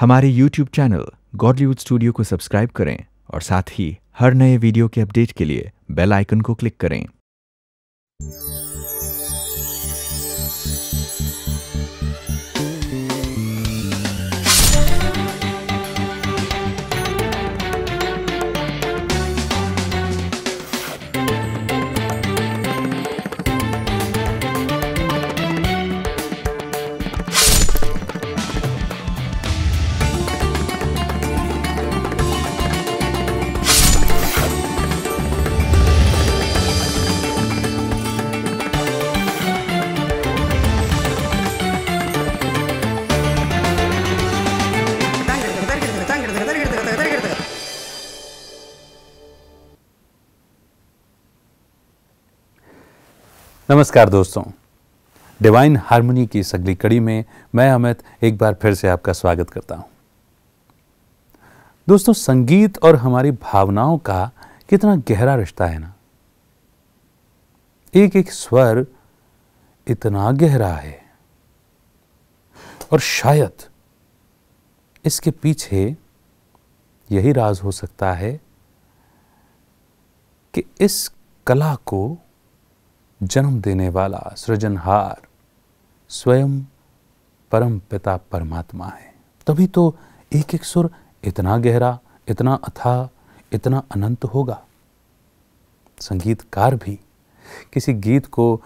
हमारे YouTube channel Godlywood studio को subscribe करें और साथ ही हर नए वीडियो के अपडेट के लिए बेल आइकन को क्लिक करें। नमस्कार दोस्तों, डिवाइन हार्मनी की इस अगली कड़ी में मैं अमित एक बार फिर से आपका स्वागत करता हूं। दोस्तों, संगीत और हमारी भावनाओं का कितना गहरा रिश्ता है ना। एक एक स्वर इतना गहरा है और शायद इसके पीछे यही राज हो सकता है कि इस कला को जन्म देने वाला सृजनहार स्वयं परम पिता परमात्मा है। तभी तो एक एक सुर इतना गहरा, इतना अथाह, इतना अनंत होगा। संगीतकार भी किसी गीत को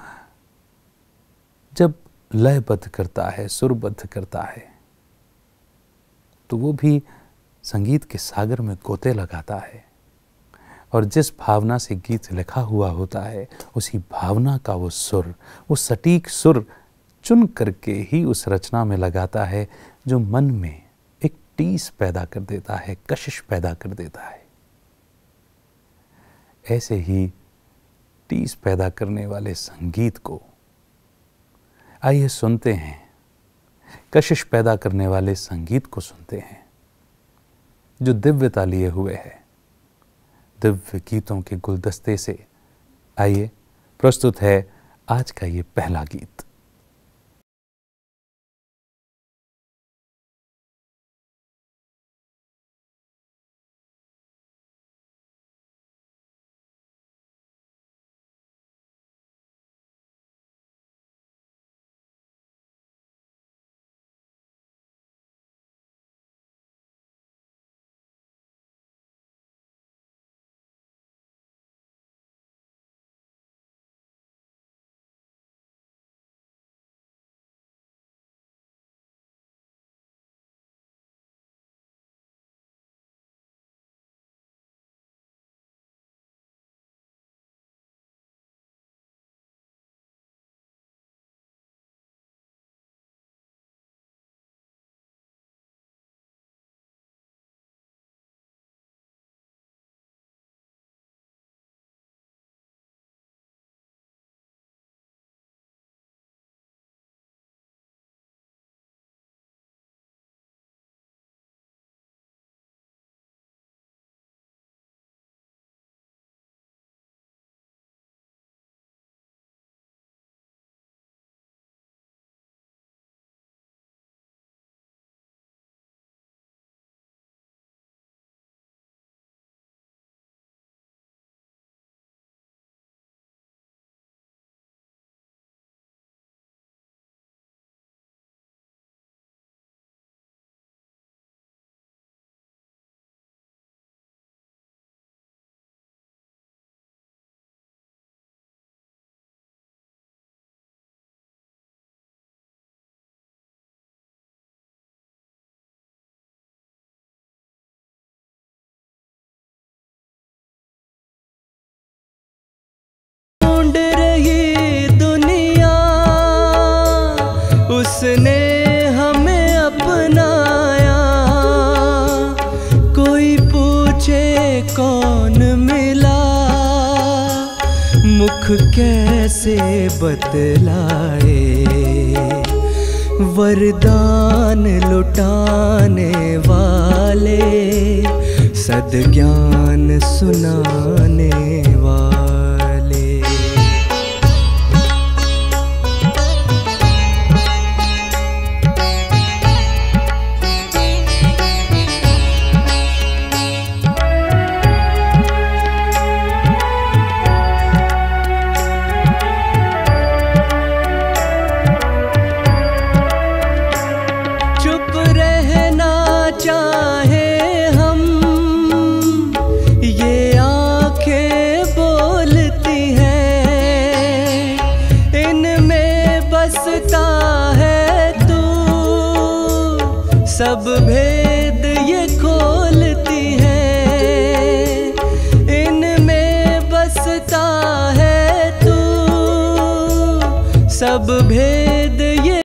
जब लयबद्ध करता है, सुरबद्ध करता है, तो वो भी संगीत के सागर में गोते लगाता है और जिस भावना से गीत लिखा हुआ होता है उसी भावना का वो सुर, वो सटीक सुर चुन करके ही उस रचना में लगाता है जो मन में एक टीस पैदा कर देता है, कशिश पैदा कर देता है। ऐसे ही टीस पैदा करने वाले संगीत को आइए सुनते हैं, कशिश पैदा करने वाले संगीत को सुनते हैं जो दिव्यता लिए हुए है दिव्य गीतों के गुलदस्ते से। आइए, प्रस्तुत है आज का ये पहला गीत। उसने हमें अपनाया, कोई पूछे कौन मिला, मुख कैसे बतलाए, वरदान लुटाने वाले, सद्ज्ञान सुनाने वाले। सब भेद ये खोलती है, इनमें बसता है तू, सब भेद ये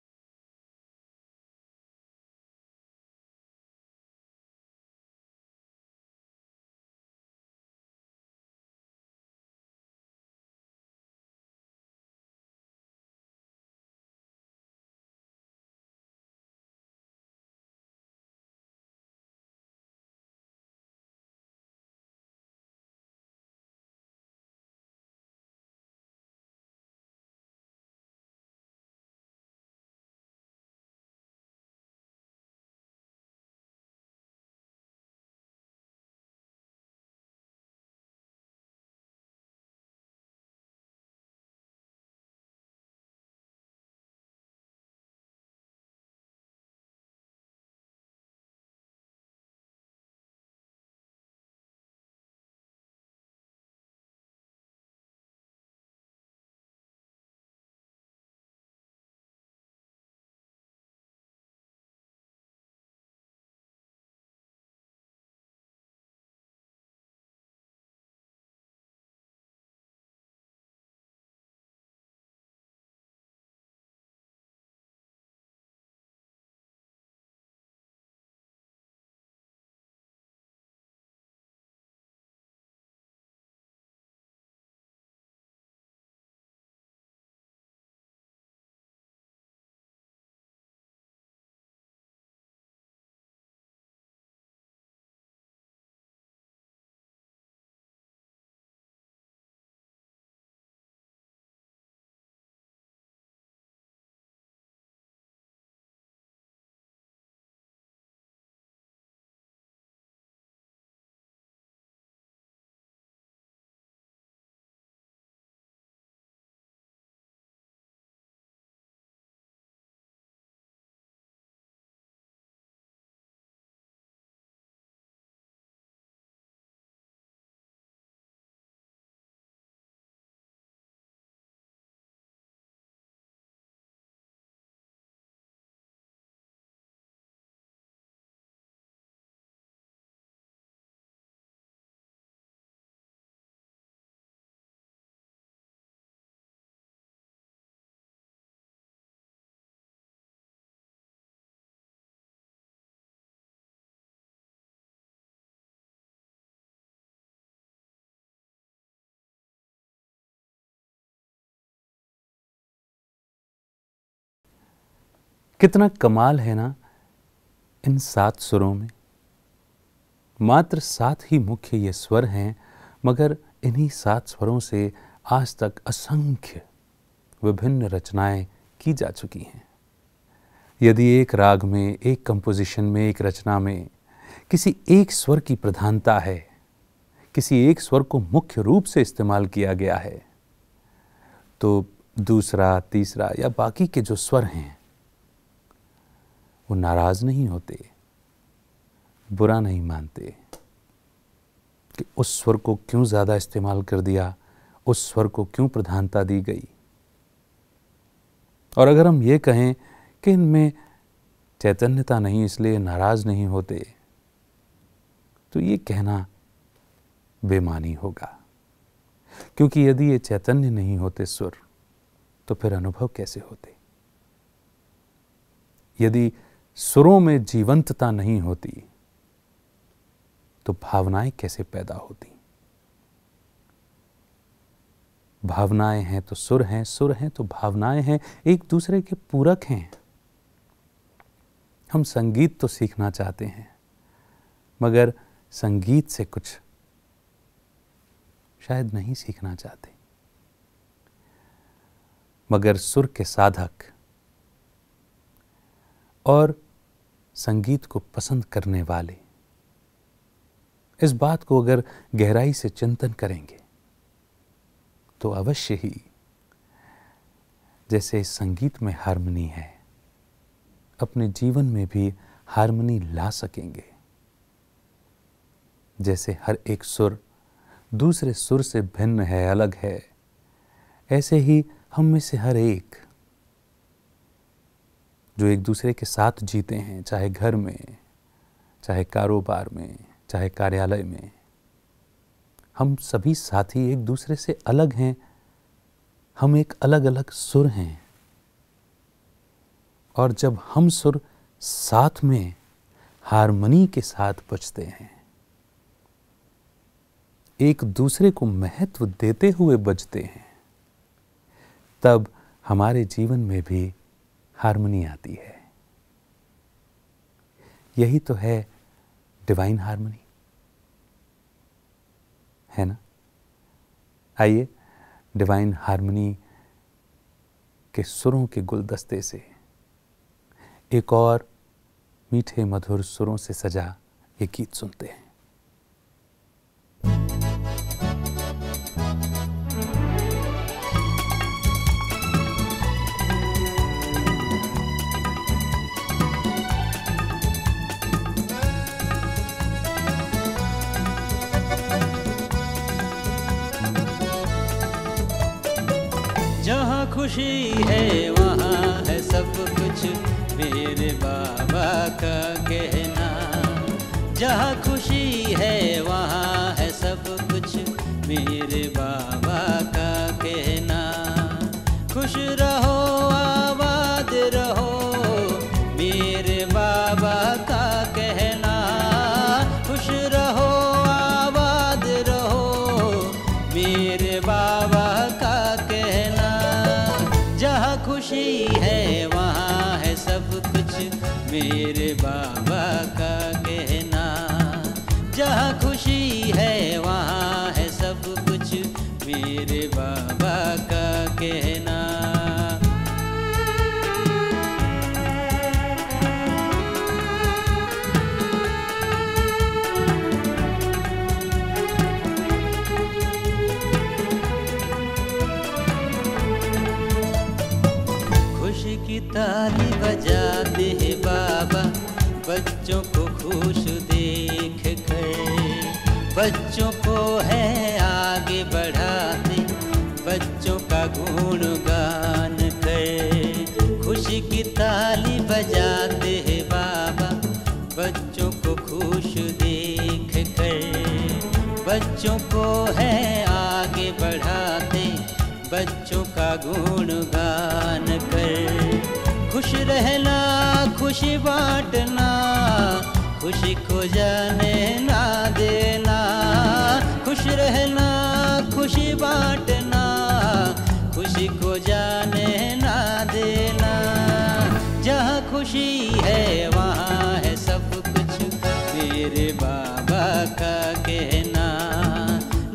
कितना कमाल है ना इन 7 सुरों में। मात्र 7 ही मुख्य ये स्वर हैं, मगर इन्हीं 7 स्वरों से आज तक असंख्य विभिन्न रचनाएं की जा चुकी हैं। यदि एक राग में, एक कंपोजिशन में, एक रचना में किसी एक स्वर की प्रधानता है, किसी एक स्वर को मुख्य रूप से इस्तेमाल किया गया है, तो दूसरा, तीसरा या बाकी के जो स्वर हैं वो नाराज नहीं होते, बुरा नहीं मानते कि उस स्वर को क्यों ज़्यादा इस्तेमाल कर दिया, उस स्वर को क्यों प्रधानता दी गई। और अगर हम ये कहें कि इनमें चैतन्यता नहीं इसलिए नाराज नहीं होते, तो ये कहना बेमानी होगा। क्योंकि यदि ये चैतन्य नहीं होते सुर, तो फिर अनुभव कैसे होते। यदि सुरों में जीवंतता नहीं होती, तो भावनाएं कैसे पैदा होती। भावनाएं हैं तो सुर हैं, सुर हैं तो भावनाएं हैं, एक दूसरे के पूरक हैं। हम संगीत तो सीखना चाहते हैं, मगर संगीत से कुछ शायद नहीं सीखना चाहते। मगर सुर के साधक और संगीत को पसंद करने वाले इस बात को अगर गहराई से चिंतन करेंगे, तो अवश्य ही जैसे इस संगीत में हार्मनी है, अपने जीवन में भी हार्मनी ला सकेंगे। जैसे हर एक सुर दूसरे सुर से भिन्न है, अलग है, ऐसे ही हम में से हर एक जो एक दूसरे के साथ जीते हैं, चाहे घर में, चाहे कारोबार में, चाहे कार्यालय में, हम सभी साथी एक दूसरे से अलग हैं, हम एक अलग अलग सुर हैं। और जब हम सुर साथ में हारमनी के साथ बजते हैं, एक दूसरे को महत्व देते हुए बजते हैं, तब हमारे जीवन में भी हारमनी आती है। यही तो है डिवाइन हारमनी, है ना? आइए डिवाइन हारमनी के सुरों के गुलदस्ते से एक और मीठे मधुर सुरों से सजा एक गीत सुनते हैं। जहाँ खुशी है वहाँ है सब कुछ, मेरे बाबा का कहना। जहाँ खुशी है वहाँ है सब कुछ, मेरे बाबा का कहना। खुश रहो आबाद रहो, मेरे बाबा का कहना। खुश रहो आबाद रहो, मेरे बाबा का कहना। जहाँ खुशी है वहाँ है सब कुछ, मेरे बाबा का कहना। जहाँ खुशी है वहाँ है सब कुछ, मेरे बाबा का कहना। खुशी की ताली बजाते हैं बाबा, बच्चों को खुश देख कर। बच्चों को है आगे बढ़ाते, बच्चों का गुणगान कर। खुशी की ताली बजाते हैं बाबा, बच्चों को खुश देख कर। बच्चों को है आगे बढ़ाते, बच्चों का गुणगान कर। खुश रहना खुशी बांटना, खुशी को जाने ना देना। खुश रहना खुशी बांटना, खुशी को जाने ना देना। जहाँ खुशी है वहाँ है सब कुछ, मेरे बाबा का कहना।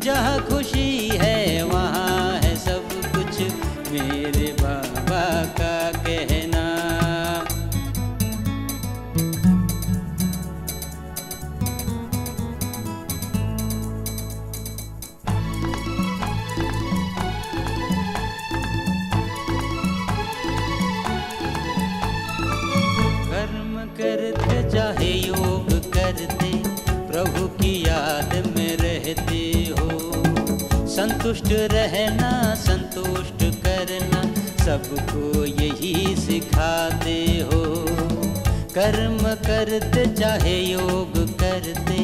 जहाँ खुशी है वहाँ है सब कुछ, मेरे बाबा का कहना। कर्म करते चाहे योग करते, प्रभु की याद में रहते हो। संतुष्ट रहना संतुष्ट करना, सबको यही सिखाते हो। कर्म करते चाहे योग करते,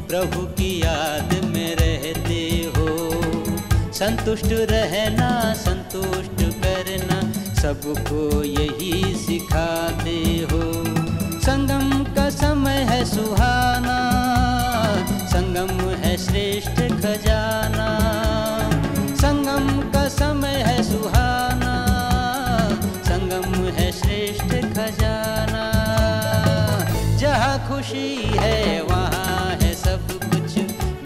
प्रभु की याद में रहते हो। संतुष्ट रहना संतुष्ट करना, सबको यही सिखाते हो। संगम का समय है सुहाना, संगम है श्रेष्ठ खजाना। संगम का समय है सुहाना, संगम है श्रेष्ठ खजाना। जहाँ खुशी है वहाँ है सब कुछ,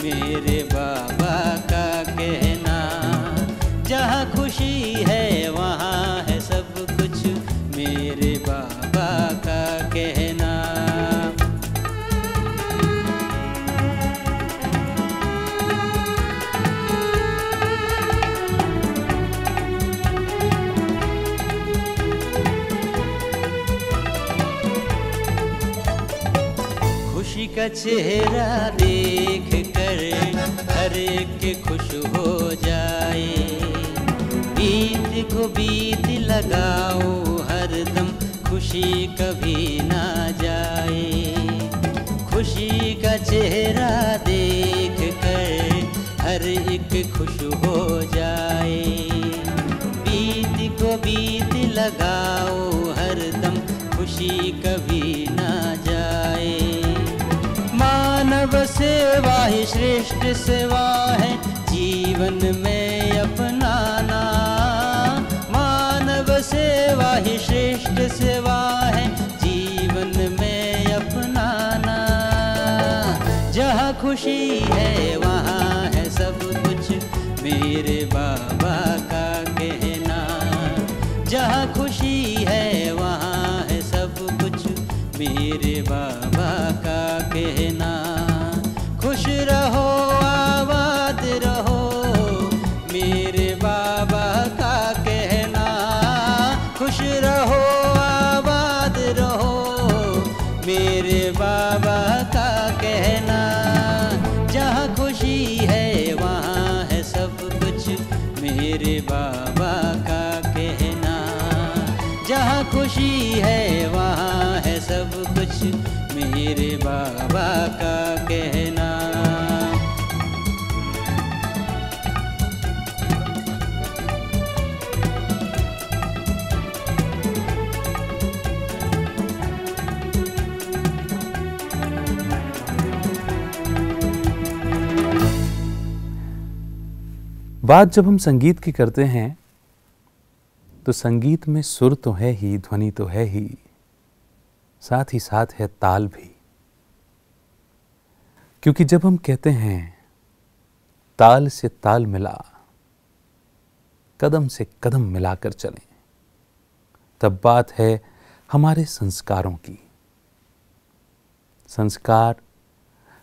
मेरे बाबा का कहना। जहाँ खुशी है वहाँ है सब कुछ, मेरे बाबा का कहना। खुशी का चेहरा देख कर हर एक के खुश हो जाए। बीत को बीत लगाओ हरदम, खुशी कभी ना जाए। खुशी का चेहरा देख कर हर एक खुश हो जाए। बीत को बीत लगाओ हरदम, खुशी कभी ना जाए। मानव सेवा ही श्रेष्ठ सेवा है जीवन में अपनाना। मानव सेवा ही श्रेष्ठ सेवा है जीवन में अपनाना। जहाँ खुशी है वहाँ है सब कुछ, मेरे बाबा का कहना। जहाँ खुशी है वहाँ है सब कुछ, मेरे बाबा का कहना। खुश रहो आबाद रहो, मेरे बाबा का कहना। खुश रहो आबाद रहो, मेरे बाबा का कहना। जहाँ खुशी है वहाँ है सब कुछ, मेरे बाबा का कहना। जहाँ खुशी है वहाँ है सब कुछ, मेरे बाबा का कहना। बात जब हम संगीत की करते हैं तो संगीत में सुर तो है ही, ध्वनि तो है ही, साथ ही साथ है ताल भी। क्योंकि जब हम कहते हैं ताल से ताल मिला, कदम से कदम मिलाकर चलें, तब बात है हमारे संस्कारों की। संस्कार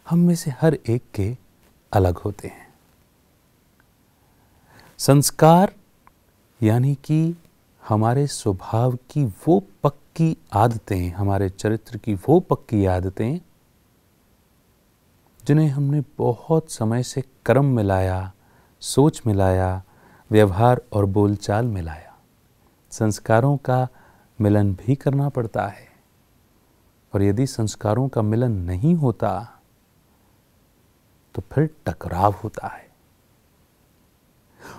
हम में से हर एक के अलग होते हैं। संस्कार यानी कि हमारे स्वभाव की वो पक्की आदतें, हमारे चरित्र की वो पक्की आदतें जिन्हें हमने बहुत समय से कर्म मिलाया, सोच मिलाया, व्यवहार और बोलचाल मिलाया। संस्कारों का मिलन भी करना पड़ता है, और यदि संस्कारों का मिलन नहीं होता तो फिर टकराव होता है।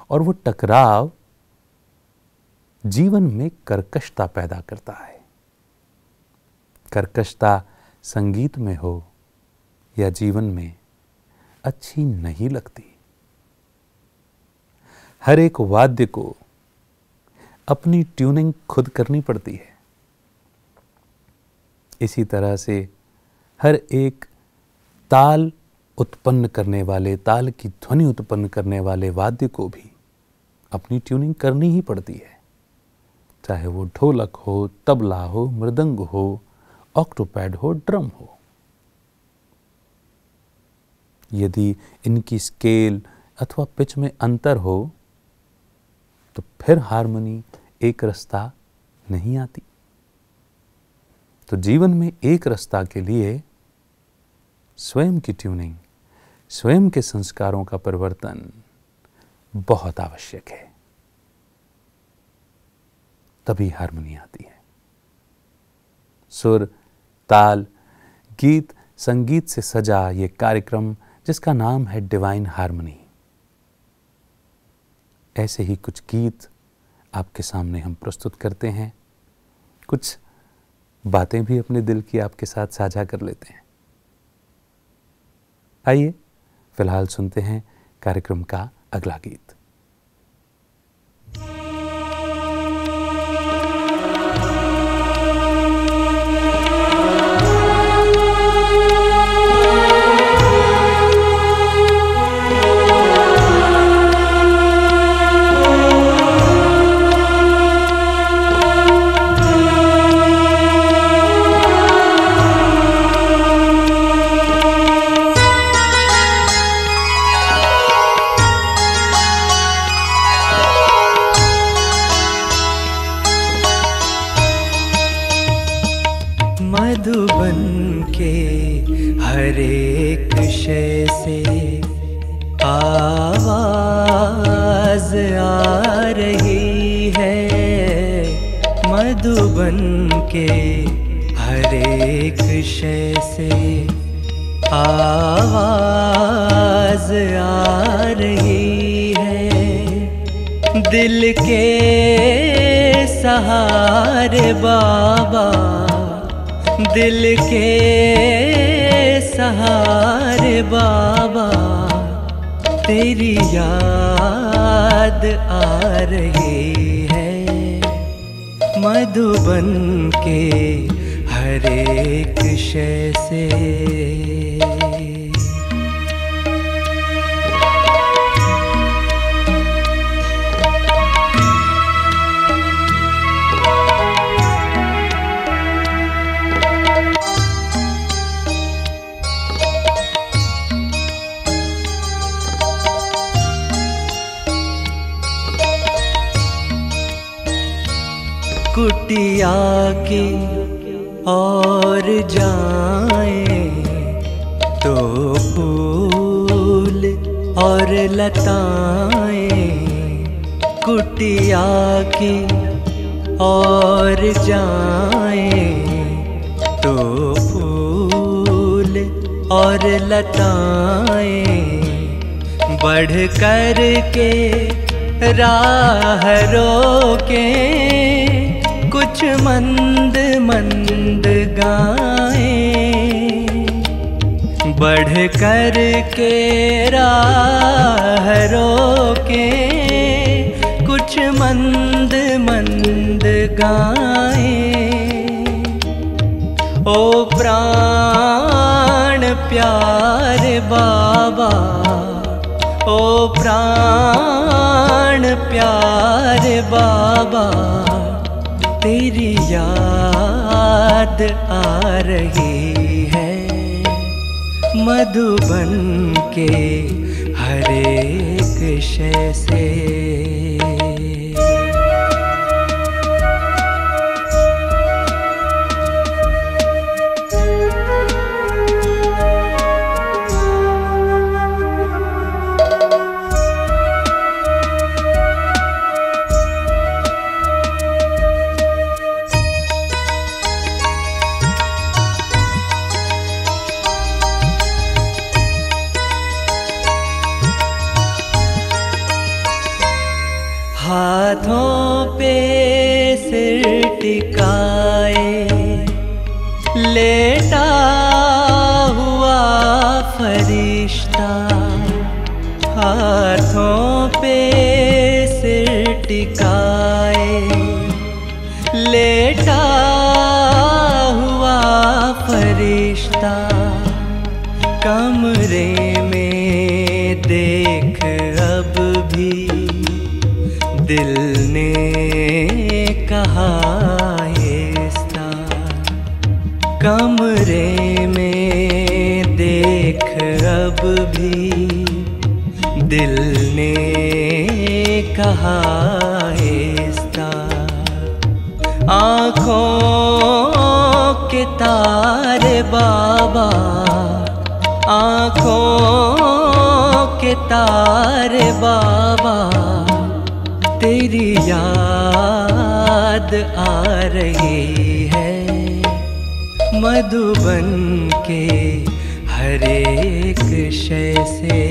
और वो टकराव जीवन में कर्कशता पैदा करता है। कर्कशता संगीत में हो या जीवन में अच्छी नहीं लगती। हर एक वाद्य को अपनी ट्यूनिंग खुद करनी पड़ती है। इसी तरह से हर एक ताल उत्पन्न करने वाले, ताल की ध्वनि उत्पन्न करने वाले वाद्य को भी अपनी ट्यूनिंग करनी ही पड़ती है। चाहे वो ढोलक हो, तबला हो, मृदंग हो, ऑक्टोपैड हो, ड्रम हो। यदि इनकी स्केल अथवा पिच में अंतर हो तो फिर हारमोनी एक रस्ता नहीं आती। तो जीवन में एक रस्ता के लिए स्वयं की ट्यूनिंग, स्वयं के संस्कारों का परिवर्तन बहुत आवश्यक है, तभी हारमोनी आती है। सुर, ताल, गीत, संगीत से सजा ये कार्यक्रम जिसका नाम है डिवाइन हार्मनी। ऐसे ही कुछ गीत आपके सामने हम प्रस्तुत करते हैं, कुछ बातें भी अपने दिल की आपके साथ साझा कर लेते हैं। आइए फिलहाल सुनते हैं कार्यक्रम का अगला गीत। मधुबन के हर एक शय से आवाज आ रही है। मधुबन के हर एक शय से आवाज आ रही है, दिल के सहारे बाबा, दिल के सहारे बाबा, तेरी याद आ रही है। मधुबन के हर एक शय से कुटिया की और जाएं तो फूल और लताएं, कुटिया की और जाएं तो फूल और लताएं, बढ़ कर के राह रोके कुछ मंद मंद गाएं, बढ़ कर के राह रोके कुछ मंद मंद गाएं। ओ प्राण प्यारे बाबा, ओ प्राण प्यारे बाबा, तेरी याद आ रही है। मधुबन के हर एक शय से हाथों पे सिर टिकाए लेटा हुआ फरिश्ता, हाथों पे सिर टिकाए लेटा हुआ फरिश्ता, कमरे में देख अब भी दिल ने कहा हिस्सा, कमरे में देख अब भी दिल ने कहा हिस्सा। आँखों के तारे बाबा, आँखों के तारे बाबा, तेरी याद आ रही है। मधुबन के हर एक शय से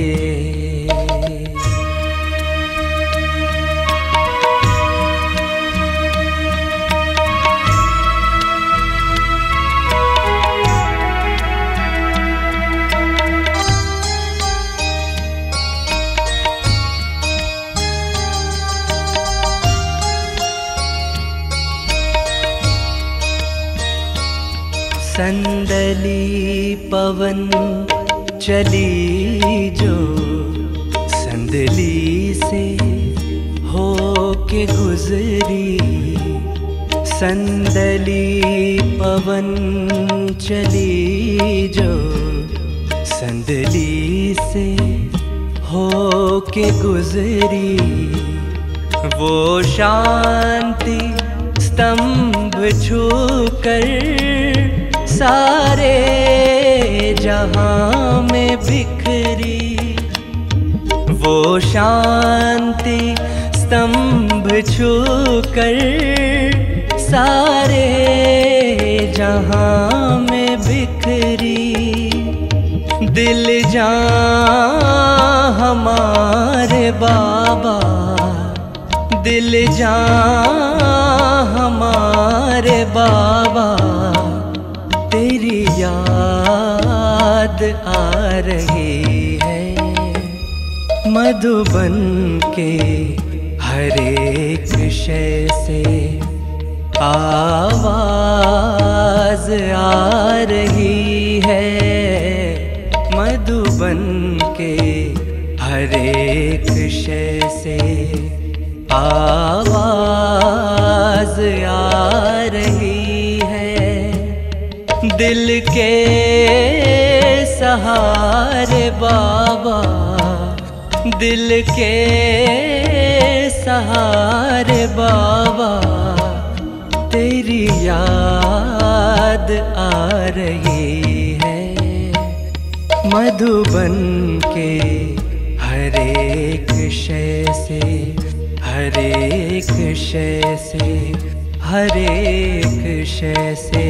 संदली पवन चली जो संदली से हो के गुजरी, संदली पवन चली जो संदली से हो के गुजरी, वो शांति स्तंभ छूकर सारे जहां में बिखरी, वो शांति स्तंभ छूकर सारे जहां में बिखरी, दिल जान हमारे बाबा, दिल जान हमारे बाबा, तेरी याद आ रही है। मधुबन के हर एक शय से आवाज आ रही है। मधुबन के हर एक शय से आवाज आ रही है। दिल के सहारे बाबा, दिल के सहारे बाबा, तेरी याद आ रही है। मधुबन के हर एक शय से, हर एक शय से, हर एक शय से।